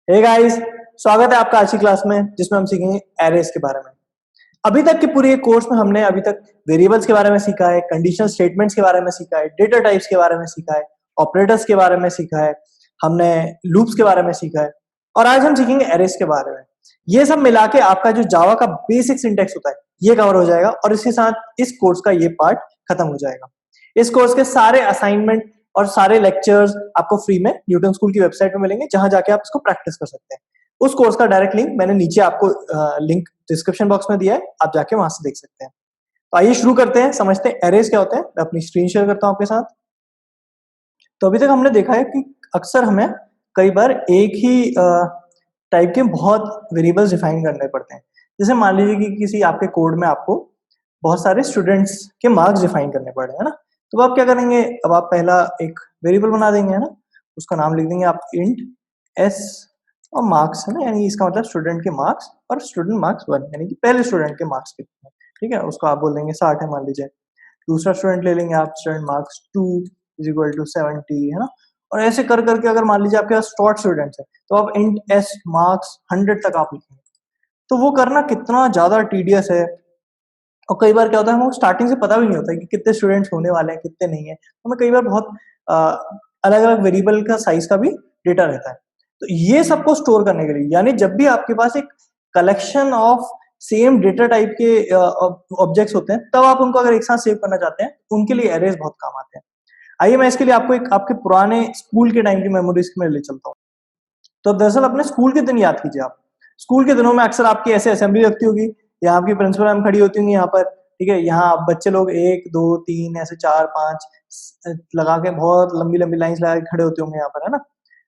Hey guys, स्वागत है आपका आज की क्लास में जिसमें हम सीखेंगे एरेज के बारे में। अभी तक के पूरे कोर्स में हमने अभी तक वेरिएबल्स के बारे में सीखा है, कंडीशनल स्टेटमेंट्स के बारे में सीखा है, डेटा टाइप्स के बारे में सीखा है, ऑपरेटर्स के बारे में सीखा है, हमने लूप्स के बारे में सीखा है और आज हम सीखेंगे एरेज के बारे में। ये सब मिला के आपका जो जावा का बेसिक सिंटेक्स होता है ये कवर हो जाएगा और इसके साथ इस कोर्स का ये पार्ट खत्म हो जाएगा। इस कोर्स के सारे असाइनमेंट और सारे लेक्चर्स आपको फ्री में न्यूटन स्कूल की वेबसाइट में मिलेंगे, जहां जाके आप इसको प्रैक्टिस कर सकते हैं। उस कोर्स का डायरेक्ट लिंक मैंने नीचे आपको लिंक डिस्क्रिप्शन बॉक्स में दिया है, आप जाके वहां से देख सकते हैं। तो आइए शुरू करते हैं, समझते हैं एरेज क्या होते हैं। मैं अपनी स्क्रीन शेयर करता हूं आपके साथ। तो अभी तक हमने देखा है कि अक्सर हमें कई बार एक ही टाइप के बहुत वेरिएबल्स डिफाइन करने पड़ते हैं। जैसे मान लीजिए कि किसी आपके कोड में आपको बहुत सारे स्टूडेंट्स के मार्क्स डिफाइन करने पड़े हैं ना, तो आप क्या करेंगे, अब आप पहला एक वेरिएबल बना देंगे है ना, उसका नाम लिख देंगे आप इंट एस और मार्क्स है ना, यानी इसका मतलब स्टूडेंट के मार्क्स और स्टूडेंट मार्क्स 1 यानी कि पहले स्टूडेंट के मार्क्स कितने हैं। ठीक है, उसको आप बोल देंगे 60 है मान लीजिए। दूसरा स्टूडेंट ले लेंगे आप, student marks 2 is equal to 70 है ना, और ऐसे कर करके अगर मान लीजिए आपके पास शॉर्ट स्टूडेंट्स है तो आप इंट एस मार्क्स 100 तक आप लिखेंगे। तो वो करना कितना ज्यादा टीडियस है, और कई बार क्या होता है हमको स्टार्टिंग से पता भी नहीं होता है कि कितने स्टूडेंट्स होने वाले हैं कितने नहीं है। तो हमें कई बार बहुत अलग अलग वेरिएबल का साइज का भी डेटा रहता है। तो ये सबको स्टोर करने के लिए, यानी जब भी आपके पास एक collection of same data type के ऑब्जेक्ट्स होते हैं, तब आप उनको अगर एक साथ सेव करना चाहते हैं, उनके लिए एरेज बहुत काम आते हैं। आइए मैं इसके लिए आपको एक आपके पुराने स्कूल के टाइम की मेमोरीज में ले चलता हूँ। तो दरअसल अपने स्कूल के दिन याद कीजिए आप। स्कूल के दिनों में अक्सर आपकी ऐसे असेंबली लगती होगी, यहाँ आपकी प्रिंसिपल मैम खड़ी होती होंगी यहाँ पर। ठीक है, यहाँ आप बच्चे लोग 1 2 3 ऐसे 4 5 लगा के बहुत लंबी लंबी लाइंस लगा के खड़े होते होंगे यहाँ पर, है ना।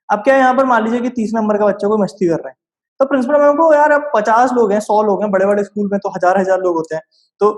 अब क्या है, यहाँ पर मान लीजिए कि 30 नंबर का बच्चा कोई मस्ती कर रहे हैं, तो प्रिंसिपल मैम को यार अब 50 लोग हैं 100 लोग हैं, बड़े बड़े स्कूल में तो हजार हजार लोग होते हैं, तो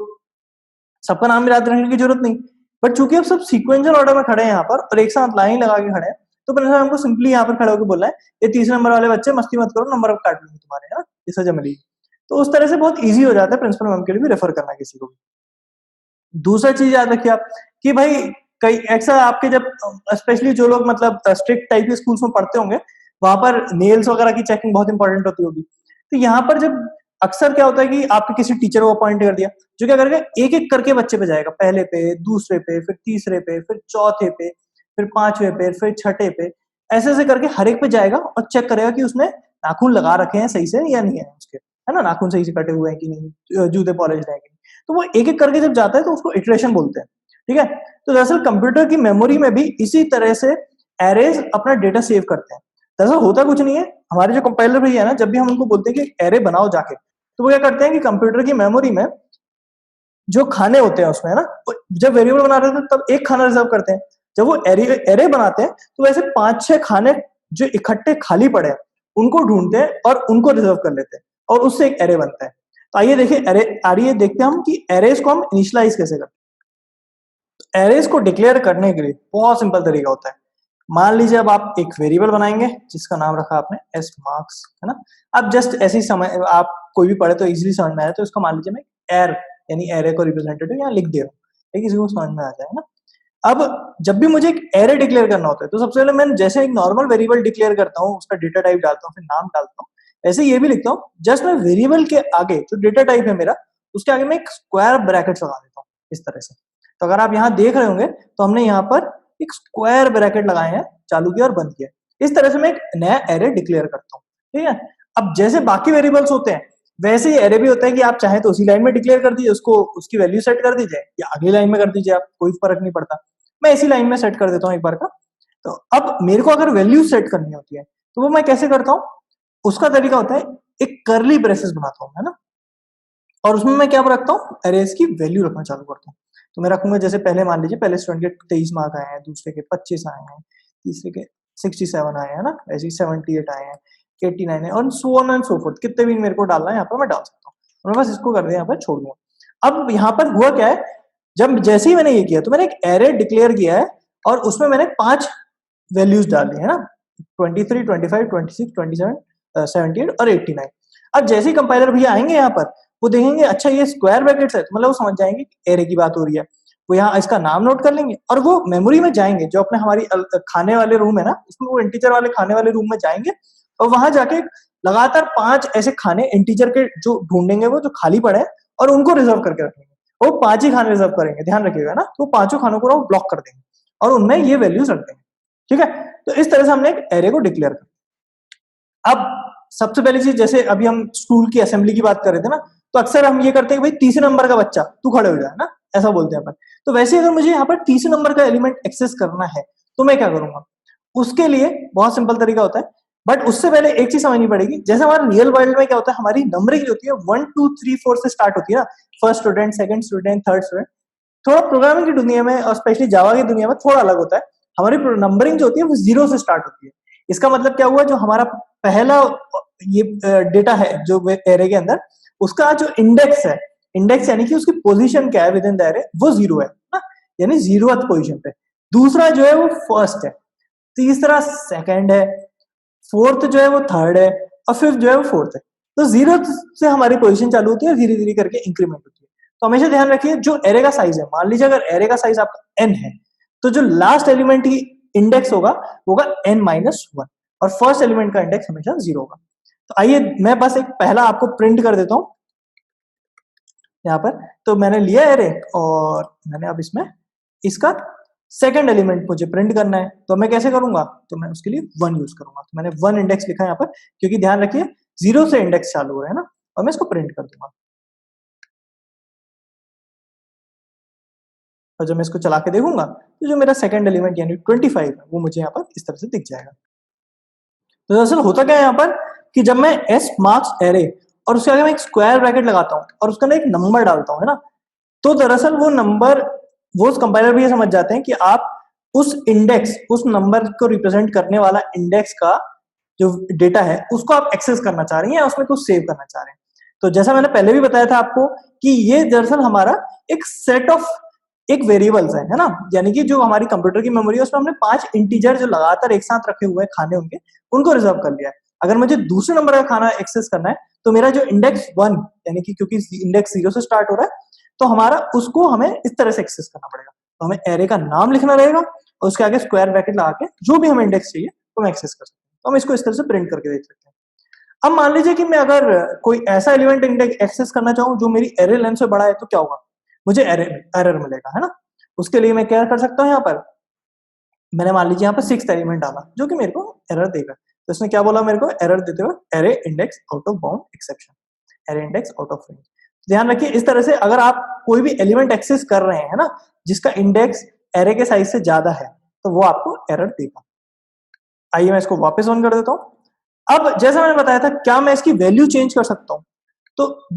सबका नाम याद रखने की जरूरत नहीं। बट चूंकि अब सब सीक्वेंशियल ऑर्डर में खड़े हैं यहाँ पर और एक साथ लाइन लगा के खड़े हैं, तो प्रिंसिपल हमको सिंपली यहाँ पर खड़े होकर बोलना है, ये 30 नंबर वाले बच्चे मस्ती मत करो, नंबर अब काट लूंगी तुम्हारे, है ना, ये सजा मिलेगी। तो उस तरह से बहुत ईजी हो जाता है प्रिंसिपल मैम के लिए भी रेफर करना किसी को भी। दूसरा चीज याद रखिए आप कि भाई कई ऐसा आपके जब स्पेशली जो लोग मतलब स्ट्रिक्ट टाइप के स्कूल्स में पढ़ते होंगे, वहां पर नेल्स वगैरह की चेकिंग बहुत इंपॉर्टेंट होती होगी। तो यहाँ पर जब अक्सर क्या होता है कि आपके किसी टीचर को अपॉइंट कर दिया, जो क्या करेगा एक एक करके बच्चे पे जाएगा, पहले पे, दूसरे पे, फिर तीसरे पे, फिर चौथे पे, फिर पांचवे पे, फिर छठे पे, ऐसे ऐसे करके हर एक पे जाएगा और चेक करेगा कि उसने नाखून लगा रखे हैं सही से या नहीं है उसके, है ना, नाखून सही से कटे हुए हैं कि नहीं, जूते पॉलिश है कि नहीं। तो वो एक एक करके जब जाता है तो उसको इटरेशन बोलते हैं। ठीक है, तो दरअसल कंप्यूटर की मेमोरी में भी इसी तरह से एरेज अपना डेटा सेव करते हैं। दरअसल होता कुछ नहीं है, हमारे जो कंपाइलर भैया है ना, जब भी हम उनको बोलते हैं कि एरे बनाओ जाके, तो वो क्या करते हैं कि कंप्यूटर की मेमोरी में जो खाने होते हैं उसमें, है ना, जब वेरिएबल बना रहे थे तब एक खाना रिजर्व करते हैं। जब वो एरे बनाते हैं तो वैसे 5-6 खाने जो इकट्ठे खाली पड़े हैं उनको ढूंढते हैं और उनको रिजर्व कर लेते हैं और उससे एक एरे बनता है। तो आइए देखिए आइए देखते हैं हम कि एरेज को हम इनिशियलाइज कैसे करते हैं। एरेज को डिक्लेयर करने के लिए बहुत सिंपल तरीका होता है। मान लीजिए अब आप एक वेरिएबल बनाएंगे जिसका नाम रखा आपने एस मार्क्स, है ना। अब जस्ट ऐसे ही समय आप कोई भी पढ़े तो इजीली समझ में आए, तो इसका मान लीजिए मैं एर यानी एरे को रिप्रेजेंटेटिव यहाँ लिख दे रहा हूँ, ठीक, किसी को समझ में आ जाए ना। अब जब भी मुझे एक एरे डिक्लेयर करना होता है तो सबसे पहले मैं जैसे एक नॉर्मल वेरिएबल डिक्लेयर करता हूँ, उसका डेटा टाइप डालता हूँ, फिर नाम डालता हूँ, ऐसे ये भी लिखता हूँ। जस्ट मैं वेरिएबल के आगे जो डेटा टाइप है मेरा, उसके आगे मैं एक स्क्वायर ब्रैकेट लगा देता हूँ इस तरह से। तो अगर आप यहाँ देख रहे होंगे तो हमने यहाँ पर एक स्क्वायर ब्रैकेट लगाए हैं, चालू किया और बंद किया। इस तरह से मैं एक नया एरे डिक्लेयर करता हूँ। ठीक है, अब जैसे बाकी वेरिएबल्स होते हैं वैसे ही एरे भी होता है कि आप चाहे तो उसी लाइन में डिक्लेयर कर दीजिए, उसको उसकी वैल्यू सेट कर दीजिए, या अगली लाइन में कर दीजिए, आप कोई फर्क नहीं पड़ता। मैं इसी लाइन में सेट कर देता हूँ एक बार का। तो अब मेरे को अगर वैल्यू सेट करनी होती है तो वो मैं कैसे करता हूँ, उसका तरीका होता है एक करली ब्रेसेस बनाता हूँ, है ना, और उसमें मैं क्या रखता हूँ, एरेज की वैल्यू रखना चालू करता हूँ। तो मैं रखूंगा जैसे पहले मान लीजिए पहले स्टूडेंट के 23 मार्क आए हैं, दूसरे के 25 आए हैं, तीसरे के 67 आए हैं ना, ऐसे ही 78 आए हैं, 89 है, और so on and so fourth, कितने भी मेरे को डालना है यहाँ पर मैं डाल सकता हूँ। और मैं बस इसको कर दिया, यहाँ पर छोड़ दूंगा। अब यहाँ पर हुआ क्या है, जब जैसे ही मैंने ये किया तो मैंने एक एरे डिक्लेयर किया है और उसमें मैंने 5 वैल्यूज डाली है ना, 23 25 26 27 78 और 89। अब जैसे ही कंपाइलर भैया आएंगे यहाँ पर, वो देखेंगे अच्छा ये स्क्वायर ब्रैकेट्स है, तो मतलब वो समझ जाएंगे कि एरे की बात हो रही है। वो यहाँ इसका नाम नोट कर लेंगे और वो मेमोरी में जाएंगे, जो अपने हमारी खाने वाले रूम है ना, उसमें वो इंटीजर वाले खाने वाले रूम में जाएंगे और वहां जाके लगातार 5 ऐसे खाने इंटीजर के जो ढूंढेंगे वो जो खाली पड़े हैं और उनको रिजर्व करके रखेंगे। वो 5 ही खाने रिजर्व करेंगे, ध्यान रखिएगा ना, तो 5 खानों को ब्लॉक कर देंगे और उनमें ये वैल्यूज रख देंगे। ठीक है, तो इस तरह से हमने एक एरे को डिक्लेयर कर। अब सबसे पहली चीज, जैसे अभी हम स्कूल की असेंबली की बात कर रहे थे ना, तो अक्सर हम ये करते हैं कि भाई तीसरे नंबर का बच्चा तू खड़े हो जाए ना, ऐसा बोलते हैं अपन। तो वैसे अगर मुझे यहाँ पर तीसरे नंबर का एलिमेंट एक्सेस करना है तो मैं क्या करूंगा, उसके लिए बहुत सिंपल तरीका होता है। बट उससे पहले एक चीज समझनी पड़ेगी, जैसे हमारे रियल वर्ल्ड में क्या होता है, हमारी नंबरिंग जो होती है 1 2 3 4 से स्टार्ट होती है ना, first student, second student, third student. थोड़ा प्रोग्रामिंग की दुनिया में और स्पेशली जावा की दुनिया में थोड़ा अलग होता है। हमारी नंबरिंग जो होती है वो 0 से स्टार्ट होती है। इसका मतलब क्या हुआ, जो हमारा पहला ये डेटा है जो एरे के अंदर, उसका जो इंडेक्स है, इंडेक्स यानी कि उसकी पोजीशन क्या है विद इन द एरे, वो 0 है ना, यानी 0th पोजीशन पे। दूसरा जो है वो फर्स्ट है, तीसरा सेकंड है, फोर्थ जो है वो थर्ड है, और फिफ्थ जो है वो फोर्थ है। तो 0 से हमारी पोजीशन चालू होती है, धीरे धीरे करके इंक्रीमेंट होती है। तो हमेशा ध्यान रखिए, जो एरे का साइज है, मान लीजिए अगर एरे का साइज आपका n है, तो जो लास्ट एलिमेंट की इंडेक्स होगा वो होगा n-1, और फर्स्ट एलिमेंट का इंडेक्स हमेशा 0 होगा। तो आइए मैं बस एक पहला आपको प्रिंट कर देता हूं यहाँ पर। तो मैंने लिया एरे और मैंने अब इसमें इसका सेकंड एलिमेंट मुझे प्रिंट करना है, तो मैं कैसे करूंगा, तो मैं उसके लिए 1 यूज करूंगा। तो मैंने 1 इंडेक्स लिखा है यहाँ पर, क्योंकि ध्यान रखिए 0 से इंडेक्स चालू हो रहा है ना, और मैं इसको प्रिंट कर दूंगा। और जब मैं इसको चला के देखूंगा तो जो मेरा सेकंड एलिमेंट यानी 25 है, वो मुझे यहाँ पर इस तरह से दिख जाएगा। तो दरअसल होता क्या है यहाँ पर, कि जब मैं एस मार्क्स एरे और उसके आगे मैं एक स्क्वायर ब्रैकेट लगाता हूँ और उसके अंदर एक नंबर डालता हूँ, है ना, तो दरअसल वो नंबर, वो कंपाइलर भी ये समझ जाते हैं कि आप उस इंडेक्स, उस नंबर को रिप्रेजेंट करने वाला इंडेक्स का जो डेटा है उसको आप एक्सेस करना चाह रही हैं या उसमें कुछ सेव करना चाह रहे हैं। तो जैसा मैंने पहले भी बताया था आपको कि ये दरअसल हमारा एक सेट ऑफ एक वेरिएबल्स है ना, यानी कि जो हमारी कंप्यूटर की मेमोरी है उसमें हमने 5 इंटीजर जो लगातार एक साथ रखे हुए हैं खाने उनके, उनको रिजर्व कर लिया है। अगर मुझे दूसरे नंबर का खाना एक्सेस करना है तो मेरा जो इंडेक्स 1, यानी कि क्योंकि इंडेक्स 0 से स्टार्ट हो रहा है, तो हमारा उसको हमें इस तरह से एक्सेस करना पड़ेगा। तो हमें एरे का नाम लिखना रहेगा और उसके आगे स्क्वायर ब्रैकेट लगा के जो भी हमें इंडेक्स चाहिए वो हम एक्सेस कर सकते हैं। तो हम इसको इस तरह से प्रिंट करके देख सकते हैं। अब मान लीजिए कि मैं अगर कोई ऐसा एलिमेंट इंडेक्स एक्सेस करना चाहूँ जो मेरी एरे लेंथ से बड़ा है, तो क्या होगा, मुझे एरर मिलेगा, है ना। उसके लिए मैं क्या कर सकता हूँ, यहाँ पर मैंने मान लीजिए यहाँ पर 6th एलिमेंट डाला जो कि मेरे को एरर देगा। तो इसने क्या बोला मेरे को एरर देते हुए, array index out of bound exception, array index out of range. ध्यान रखिए इस तरह से अगर आप कोई भी एलिमेंट एक्सेस कर रहे हैं ना जिसका इंडेक्स एरे के साइज से ज्यादा है, तो वो आपको एरर देगा। आइए मैं इसको वापस ऑन कर देता हूं। अब जैसा मैंने बताया था, क्या मैं इसकी वैल्यू चेंज कर सकता हूं, तो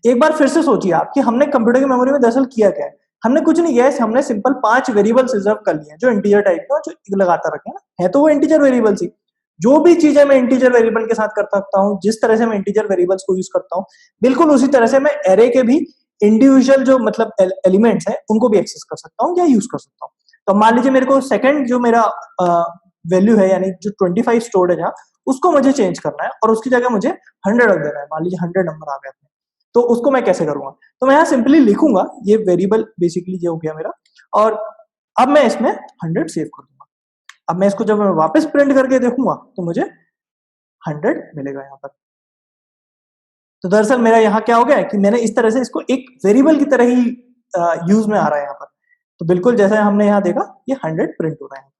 एक बार फिर से सोचिए आप कि हमने कंप्यूटर की मेमोरी में दरअसल किया क्या है। हमने कुछ नहीं किया है, हमने सिंपल 5 वेरिएबल्स रिजर्व कर लिए हैं जो इंटीजर टाइप के, और जो लगातार रखे हैं ना, है तो वो इंटीजर वेरिएबल्स ही। जो भी चीजें मैं इंटीजर वेरिएबल के साथ कर सकता हूँ, जिस तरह से मैं इंटीजर वेरिएबल्स को यूज करता हूँ, बिल्कुल उसी तरह से मैं एरे के भी इंडिविजुअल जो मतलब एलिमेंट्स हैं उनको भी एक्सेस कर सकता हूँ या यूज कर सकता हूँ। तो मान लीजिए मेरे को सेकंड जो मेरा वैल्यू है, यानी जो 25 स्टोर्ड है जहाँ, उसको मुझे चेंज करना है और उसकी जगह मुझे 100 रख देना है। मान लीजिए 100 नंबर आ गया, तो उसको मैं कैसे करूंगा, तो मैं यहाँ सिंपली लिखूंगा, ये वेरिएबल बेसिकली ये हो गया मेरा, और अब मैं इसमें 100 सेव कर दूंगा। अब मैं इसको जब मैं वापस प्रिंट करके देखूंगा तो मुझे 100 मिलेगा यहाँ पर। तो दरअसल मेरा यहाँ क्या हो गया है कि मैंने इस तरह से इसको एक वेरिएबल की तरह ही यूज में आ रहा है यहाँ पर। तो बिल्कुल जैसा हमने यहाँ देखा, ये 100 प्रिंट हो रहा है।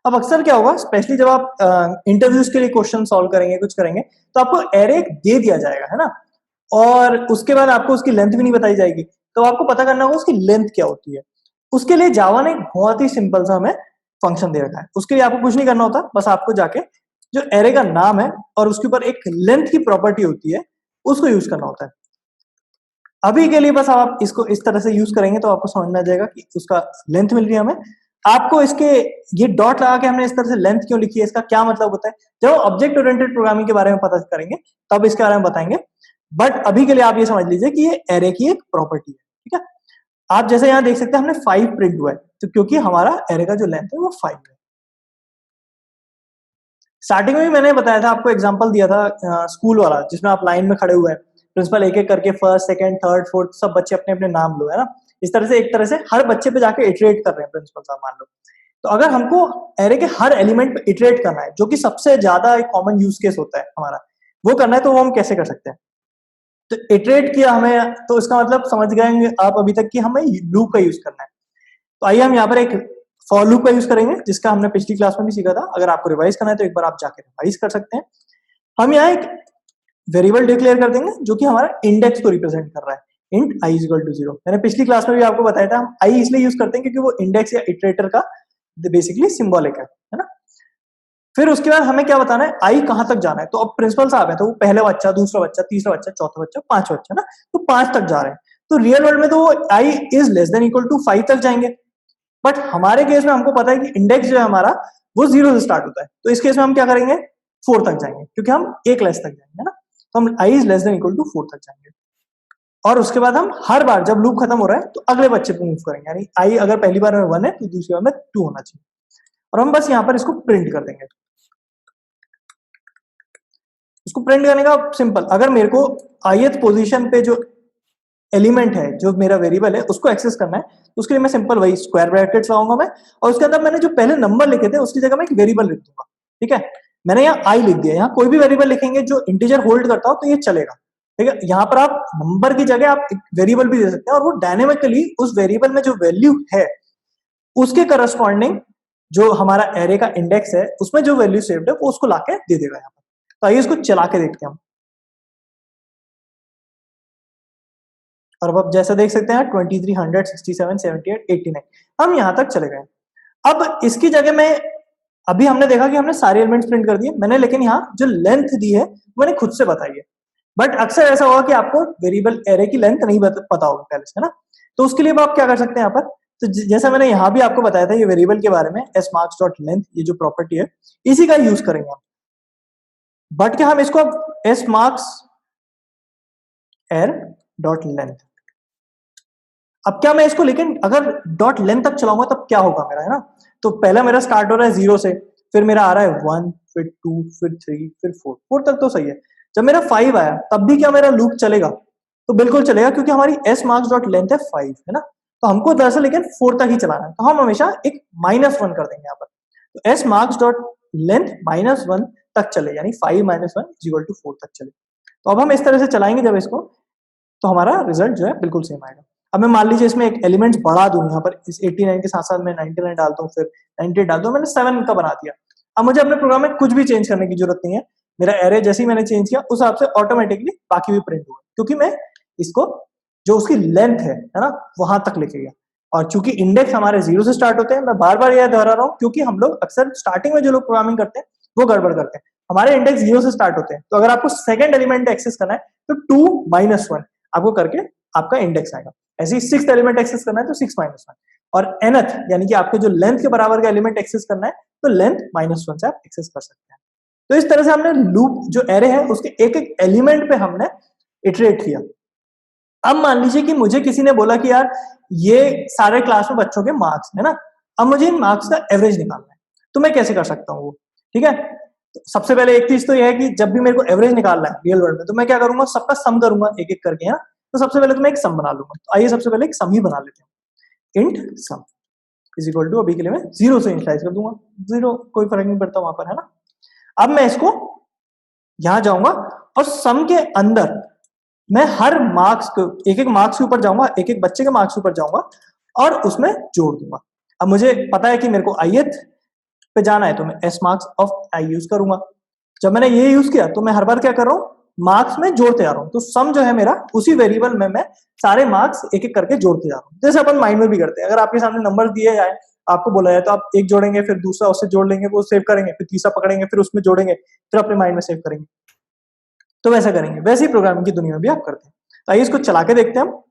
अब अक्सर क्या होगा, स्पेशली जब आप इंटरव्यूज के लिए क्वेश्चन सॉल्व करेंगे, कुछ करेंगे, तो आपको एरे दे दिया जाएगा, है ना, और उसके बाद आपको उसकी लेंथ भी नहीं बताई जाएगी, तो आपको पता करना होगा उसकी लेंथ क्या होती है। उसके लिए जावा ने एक बहुत ही सिंपल सा हमें फंक्शन दे रखा है। उसके लिए आपको कुछ नहीं करना होता, बस आपको जाके जो एरे का नाम है और उसके ऊपर एक लेंथ की प्रॉपर्टी होती है, उसको यूज करना होता है। अभी के लिए बस आप इसको इस तरह से यूज करेंगे तो आपको समझ में आ जाएगा कि उसका लेंथ मिल रही है हमें। आपको इसके ये डॉट लगा के हमने इस तरह से लेंथ क्यों लिखी है, इसका क्या मतलब होता है, जब ऑब्जेक्ट ओरिएंटेड प्रोग्रामिंग के बारे में पता करेंगे तब इसके बारे में बताएंगे। बट अभी के लिए आप ये समझ लीजिए कि ये एरे की एक प्रॉपर्टी है, ठीक है। आप जैसे यहाँ देख सकते हैं हमने 5 प्रिंट हुआ है, तो क्योंकि हमारा एरे का जो लेंथ है वो 5 है। स्टार्टिंग में भी मैंने बताया था, आपको एग्जांपल दिया था स्कूल वाला, जिसमें आप लाइन में खड़े हुए हैं, प्रिंसिपल एक एक करके फर्स्ट सेकंड थर्ड फोर्थ सब बच्चे अपने अपने नाम लो, है ना। इस तरह से एक तरह से हर बच्चे पे जाके इटरेट कर रहे हैं प्रिंसिपल साहब, मान लो। तो अगर हमको एरे के हर एलिमेंट पे इटरेट करना है, जो कि सबसे ज्यादा एक कॉमन यूज केस होता है हमारा, वो करना है, तो वो हम कैसे कर सकते हैं? तो इटरेट किया हमें, तो इसका मतलब समझ गए आप अभी तक कि हमें लूप का यूज करना है। तो आइए हम यहाँ पर एक फॉर लूप का यूज करेंगे, जिसका हमने पिछली क्लास में भी सीखा था। अगर आपको रिवाइज करना है तो एक बार आप जाके रिवाइज कर सकते हैं। हम यहाँ एक वेरिएबल डिक्लेयर कर देंगे जो कि हमारा इंडेक्स को रिप्रेजेंट कर रहा है, int i is equal to 0। मैंने पिछली क्लास में भी आपको बताया था, हम i इसलिए यूज करते हैं क्योंकि वो इंडेक्स या इटरेटर का बेसिकली सिंबॉलिक है ना। फिर उसके बाद हमें क्या बताना है, आई कहां तक जाना है। तो अब प्रिंसिपल साहब है, तो वो पहला बच्चा, दूसरा बच्चा, तीसरा बच्चा, चौथा बच्चा, पांचवा बच्चा ना, तो 5 तक जा रहे हैं। तो रियल वर्ल्ड में तो वो i is less than equal to 5 तक जाएंगे, बट हमारे केस में हमको पता है कि इंडेक्स जो है हमारा वो 0 से स्टार्ट होता है। तो इस केस में हम क्या करेंगे, 4 तक जाएंगे, क्योंकि हम एक लेस तक जाएंगे ना। तो हम i is less than equal to 4 तक जाएंगे, और उसके बाद हम हर बार जब लूप खत्म हो रहा है तो अगले बच्चे पे मूव करेंगे। यानी आई अगर पहली बार में 1 है तो दूसरी बार में 2 होना चाहिए, और हम बस यहाँ पर इसको प्रिंट कर देंगे। इसको प्रिंट करने का सिंपल, अगर मेरे को ith पोजीशन पे जो एलिमेंट है, जो मेरा वेरिएबल है, उसको एक्सेस करना है, तो उसके लिए मैं सिंपल वही स्क्वायर ब्रैकेट्स लगाऊंगा मैं, और उसके अंदर मैंने जो पहले नंबर लिखे थे उसकी जगह मैं एक वेरिएबल लिख दूंगा। ठीक है, मैंने यहाँ आई लिख दिया। यहाँ कोई भी वेरिएबल लिखेंगे जो इंटीजर होल्ड करता हो तो ये चलेगा। ठीक है, यहाँ पर आप नंबर की जगह आप एक वेरिएबल भी दे सकते हैं, और वो डायनेमिकली उस वेरिएबल में जो वैल्यू है उसके करस्पॉन्डिंग जो हमारा एरे का इंडेक्स है उसमें जो वैल्यू सेव्ड है वो उसको लाके दे देगा यहाँ पर। तो आइए इसको चला के देखते हैं हम। और अब जैसा देख सकते हैं 23, 100, 67, 78, 89, हम यहां तक चले गए। अब इसकी जगह में, अभी हमने देखा कि हमने सारे एलिमेंट्स प्रिंट कर दिए मैंने, लेकिन यहाँ जो लेंथ दी है मैंने खुद से बताई है। बट अक्सर ऐसा होगा कि आपको वेरिएबल एरे की लेंथ नहीं पता होगी पहले से, है ना। तो उसके लिए आप क्या कर सकते हैं यहाँ पर, तो जैसा मैंने यहाँ भी आपको बताया था ये वेरिएबल के बारे में, s marks डॉट लेंथ, ये जो प्रॉपर्टी है इसी का यूज करेंगे हम। बट क्या हम इसको s marks एर डॉट लेंथ, अब क्या मैं इसको, लेकिन अगर डॉट लेंथ तक चलाऊंगा तब क्या होगा मेरा, है ना। तो पहला मेरा स्टार्ट हो रहा है 0 से, फिर मेरा आ रहा है 1, फिर 2, फिर 3, फिर 4 तक तो सही है। जब मेरा 5 आया तब भी क्या मेरा लूप चलेगा? तो बिल्कुल चलेगा, क्योंकि हमारी s marks डॉट लेंथ है 5, है ना। तो हमको दरअसल लेकिन 4 तक ही चलाना है, तो हम हमेशा एक -1 कर देंगे यहाँ पर। तो s marks डॉट लेंथ -1 तक चले, यानी 5 - 1 इज इक्वल टू 4 तक चले। तो अब हम इस तरह से चलाएंगे जब इसको, तो हमारा रिजल्ट जो है बिल्कुल सेम आएगा। अब मैं मान लीजिए इसमें एक एलिमेंट्स बढ़ा दूं, यहाँ पर इस 89 के साथ साथ मैं 99 डालता हूँ, फिर 98 डालता हूँ, मैंने 7 का बना दिया। अब मुझे अपने प्रोग्राम में कुछ भी चेंज करने की जरूरत नहीं है, मेरा एरे जैसे ही मैंने चेंज किया उस हिसाब से ऑटोमेटिकली बाकी भी प्रिंट हुआ, क्योंकि मैं इसको जो उसकी लेंथ है ना, वहां तक लेके गया। और चूंकि इंडेक्स हमारे 0 से स्टार्ट होते हैं, मैं बार बार यह दोहरा रहा हूँ क्योंकि हम लोग अक्सर स्टार्टिंग में जो लोग प्रोग्रामिंग करते हैं वो गड़बड़ करते हैं। हमारे इंडेक्स 0 से स्टार्ट होते हैं, तो अगर आपको सेकंड एलिमेंट एक्सेस करना है तो 2 - 1 आपको करके आपका इंडेक्स आएगा। ऐसे ही 6th एलिमेंट एक्सेस करना है तो 6 - 1, और nth यानी कि आपको जो लेंथ के बराबर का एलिमेंट एक्सेस करना है तो लेंथ -1 से आप एक्सेस कर सकते हैं। तो इस तरह से हमने लूप जो एरे है उसके एक एक एलिमेंट पे हमने इटरेट किया। अब मान लीजिए कि मुझे किसी ने बोला कि यार ये सारे क्लास में बच्चों के मार्क्स है ना, अब मुझे इन मार्क्स का एवरेज निकालना है, तो मैं कैसे कर सकता हूँ वो? ठीक है, तो सबसे पहले एक चीज तो यह है कि जब भी मेरे को एवरेज निकालना है रियल वर्ल्ड में, तो मैं क्या करूंगा, सबका सम करूंगा एक एक करके, है ना। तो सबसे पहले तो मैं एक सम बना लूंगा। तो आइए सबसे पहले एक सम ही बना लेते हैं, int sum is equal to, अभी के लिए मैं 0 से इनिशियलाइज कर दूंगा, 0 कोई फर्क नहीं पड़ता वहां पर, है ना। अब मैं इसको यहां जाऊंगा और सम के अंदर मैं हर मार्क्स को, एक एक मार्क्स के ऊपर जाऊंगा, एक एक बच्चे के मार्क्स के ऊपर जाऊंगा और उसमें जोड़ दूंगा। अब मुझे पता है कि मेरे को ith पे जाना है, तो मैं s marks of i use करूंगा। जब मैंने ये यूज किया तो मैं हर बार क्या कर रहा हूँ, मार्क्स में जोड़ते जा रहा हूँ। तो सम जो है मेरा, उसी वेरिएबल में मैं सारे मार्क्स एक एक करके जोड़ते जा रहा हूँ, जैसे अपन माइंड में भी करते हैं। अगर आपके सामने नंबर दिए जाए, आपको बोला जाए, तो आप एक जोड़ेंगे, फिर दूसरा उससे जोड़ लेंगे, वो सेव करेंगे, फिर तीसरा पकड़ेंगे, फिर उसमें जोड़ेंगे, फिर अपने माइंड में सेव करेंगे। तो वैसा करेंगे, वैसे ही प्रोग्रामिंग की दुनिया में भी आप करते हैं। तो आइए इसको चला के देखते हैं हम।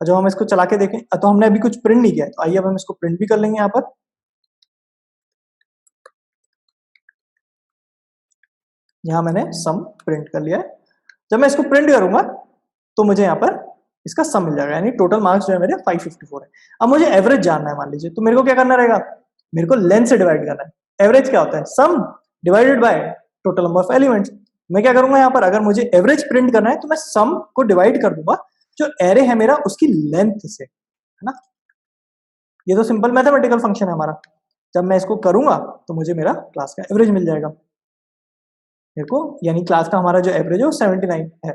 जब हम इसको चला के देखें, तो हमने अभी कुछ प्रिंट नहीं किया है, तो आइए अब हम इसको प्रिंट भी कर लेंगे यहाँ पर। यहाँ मैंने सम प्रिंट कर लिया है। जब मैं इसको प्रिंट करूंगा तो मुझे यहाँ पर इसका सम मिल जाएगा, यानी टोटल मार्क्स जो है मेरे 554 है। अब मुझे एवरेज जानना है, मान लीजिए, तो मेरे को क्या करना रहेगा, मेरे को लेंथ से डिवाइड करना है। एवरेज क्या होता है, सम divided by total number of elements. मैं क्या करूंगा यहाँ पर, अगर मुझे एवरेज प्रिंट करना है तो मैं सम को डिवाइड कर दूंगा जो एरे है मेरा उसकी लेंथ से, है ना। ये तो सिंपल मैथमेटिकल फंक्शन है हमारा। जब मैं इसको करूंगा तो मुझे मेरा क्लास का एवरेज मिल जाएगा मेरे को, यानी क्लास का हमारा जो एवरेज है वो 79 है।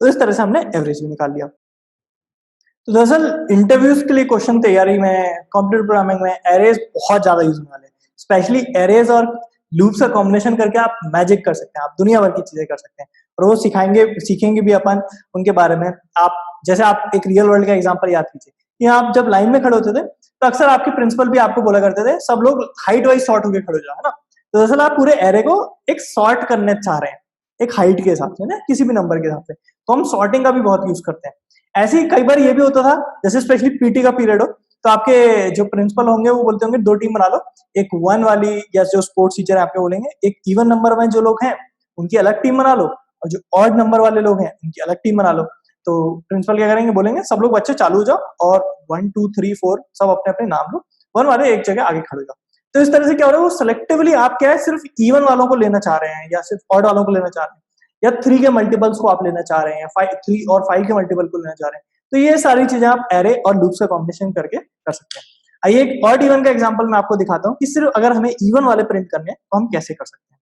तो इस तरह से हमने एवरेज भी निकाल लिया। तो दरअसल इंटरव्यूज के लिए क्वेश्चन तैयारी में कंप्यूटर प्रोग्रामिंग में एरेज बहुत ज्यादा यूज होने वाले हैं। स्पेशली एरेज और लूप्स का कॉम्बिनेशन करके आप मैजिक कर सकते हैं, आप दुनिया भर की चीजें कर सकते हैं, और वो सीखेंगे भी अपन उनके बारे में। आप जैसे आप एक रियल वर्ल्ड का एग्जांपल याद कीजिए कि आप जब लाइन में खड़े होते थे तो अक्सर आपके प्रिंसिपल भी आपको बोला करते थे सब लोग हाइट वाइज शॉर्ट होकर खड़े हो जाओ, है ना। तो दरअसल आप पूरे एरे को एक सॉर्ट करने चाह रहे हैं एक हाइट के हिसाब से ना, किसी भी नंबर के हिसाब से, तो हम सॉर्टिंग का भी बहुत यूज करते हैं। ऐसे ही कई बार ये भी होता था, जैसे स्पेशली पीटी का पीरियड हो तो आपके जो प्रिंसिपल होंगे वो बोलते होंगे 2 टीम बना लो, एक 1 वाली या जो स्पोर्ट्स टीचर है आपके बोलेंगे एक इवन नंबर में जो लोग हैं उनकी अलग टीम बना लो, और जो ऑड नंबर वाले लोग हैं उनकी अलग टीम बना लो। तो प्रिंसिपल क्या करेंगे, बोलेंगे सब लोग बच्चे चालू हो जाओ और 1 2 3 4 सब अपने अपने नाम लो, 1 वाले एक जगह आगे खड़े हो जाओ। तो इस तरह से क्या हो रहा है, वो सिलेक्टिवली आप क्या है सिर्फ इवन वालों को लेना चाह रहे हैं या सिर्फ ऑड वालों को लेना चाह रहे हैं, या 3 के मल्टीपल्स को आप लेना चाह रहे हैं, 3 और 5 के मल्टीपल को लेना चाह रहे हैं। तो ये सारी चीजें आप एरे और लूप्स का कॉम्बिनेशन करके कर सकते हैं। आइए एक ऑड इवन का एग्जांपल मैं आपको दिखाता हूँ कि सिर्फ अगर हमें इवन वाले प्रिंट करने हैं तो हम कैसे कर सकते हैं।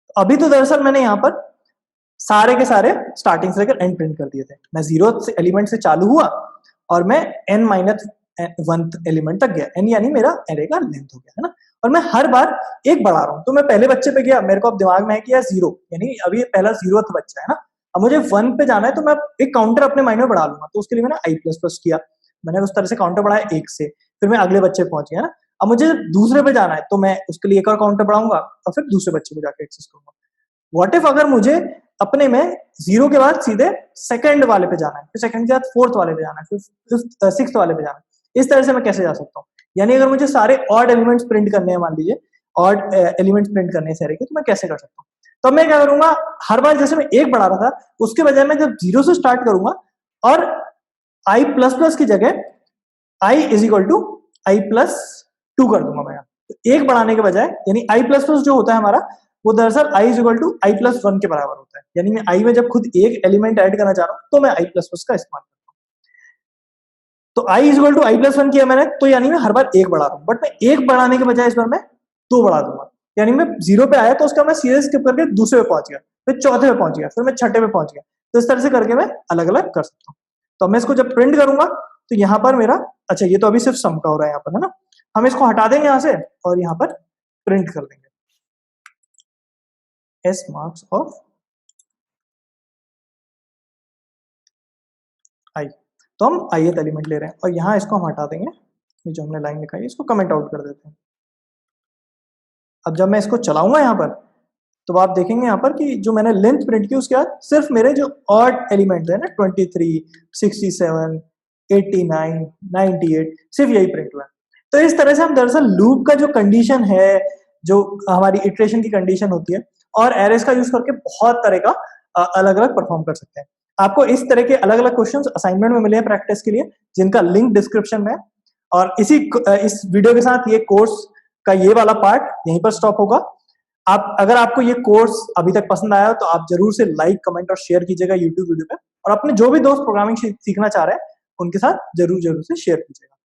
तो अभी तो दरअसल मैंने यहाँ पर सारे के सारे स्टार्टिंग से लेकर एंड प्रिंट कर दिए थे। मैं 0th एलिमेंट से चालू हुआ और मैं n माइनस 1th एलिमेंट तक गया, n यानी मेरा एरे का लेंथ हो गया, है ना। और मैं हर बार एक बढ़ा रहा हूँ, तो मैं पहले बच्चे पे गया, मेरे को अब दिमाग में है कि यार 0 यानी अभी पहला 0th बच्चा है ना, अब मुझे 1 पे जाना है, तो मैं एक काउंटर अपने माइंड में बढ़ा लूंगा। तो उसके लिए मैंने i प्लस प्लस किया, मैंने उस तरह से काउंटर बढ़ाया 1 से, फिर मैं अगले बच्चे पे पहुंच गया ना। अब मुझे दूसरे पे जाना है तो मैं उसके लिए एक और काउंटर बढ़ाऊंगा और फिर दूसरे बच्चे को जाकर एक्सेस करूंगा। व्हाट इफ अगर मुझे अपने में 0 के बाद सीधे सेकंड वाले पे जाना है, फिर सेकंड के बाद 4th वाले पे जाना है, फिर 6th वाले पे जाना है, इस तरह से मैं कैसे जा सकता हूँ। यानी अगर मुझे सारे ऑड एलिमेंट्स प्रिंट करने हैं, मान लीजिए ऑड एलिमेंट्स प्रिंट करने हैं सारे के, तो मैं कैसे कर सकता हूँ। तो मैं क्या करूंगा, हर बार जैसे मैं 1 बढ़ा रहा था उसके बजाय मैं जब 0 से स्टार्ट करूंगा और i प्लस प्लस की जगह i is equal to I plus 2 कर दूंगा मैं। तो 1 बढ़ाने के बजाय, यानी i प्लस प्लस जो होता है हमारा वो दरअसल i is equal to I plus 1 के बराबर होता है। यानी मैं i में जब खुद एक एलिमेंट ऐड करना चाह रहा हूं तो मैं i प्लस प्लस का इस्तेमाल करता हूं। तो i is equal to I plus 1 किया मैंने, तो यानी मैं हर बार 1 बढ़ा रहा हूं, बट मैं 1 बढ़ाने के बजाय इस बार मैं 2 बढ़ा दूंगा। यानी मैं 0 पे आया तो उसका मैं सीधे स्किप करके दूसरे पे पहुंच गया, फिर चौथे पे पहुंच गया, फिर मैं छठे पे पहुंच गया। तो इस तरह से करके मैं अलग अलग कर सकता हूँ। तो मैं इसको जब प्रिंट करूंगा तो यहाँ पर मेरा, अच्छा ये तो अभी सिर्फ सम का हो रहा है यहाँ पर, है ना। हम इसको हटा देंगे यहाँ से और यहाँ पर प्रिंट कर देंगे s marks of i। तो हम ith एलिमेंट ले रहे हैं और यहाँ इसको हम हटा देंगे, ये जो हमने लाइन लिखाई है इसको कमेंट आउट कर देते हैं। अब जब मैं इसको चलाऊंगा यहाँ पर तो आप देखेंगे यहाँ पर कि जो मैंने लेंथ प्रिंट की उसके बाद सिर्फ मेरे जो ऑड एलिमेंट है ना 23, 67, 89, 98 सिर्फ यही प्रिंट हुआ है। तो इस तरह से हम दरअसल लूप का जो कंडीशन है, जो हमारी इटरेशन की कंडीशन होती है, और एरेस का यूज करके बहुत तरह का अलग अलग परफॉर्म कर सकते हैं। आपको इस तरह के अलग अलग क्वेश्चंस असाइनमेंट में मिले हैं प्रैक्टिस के लिए, जिनका लिंक डिस्क्रिप्शन में है। और इस वीडियो के साथ ये कोर्स का ये वाला पार्ट यहीं पर स्टॉप होगा। अगर आपको ये कोर्स अभी तक पसंद आया तो आप जरूर से लाइक, कमेंट और शेयर कीजिएगा यूट्यूब वीडियो पे, और अपने जो भी दोस्त प्रोग्रामिंग सीखना चाह रहे हैं उनके साथ जरूर जरूर से शेयर कीजिएगा।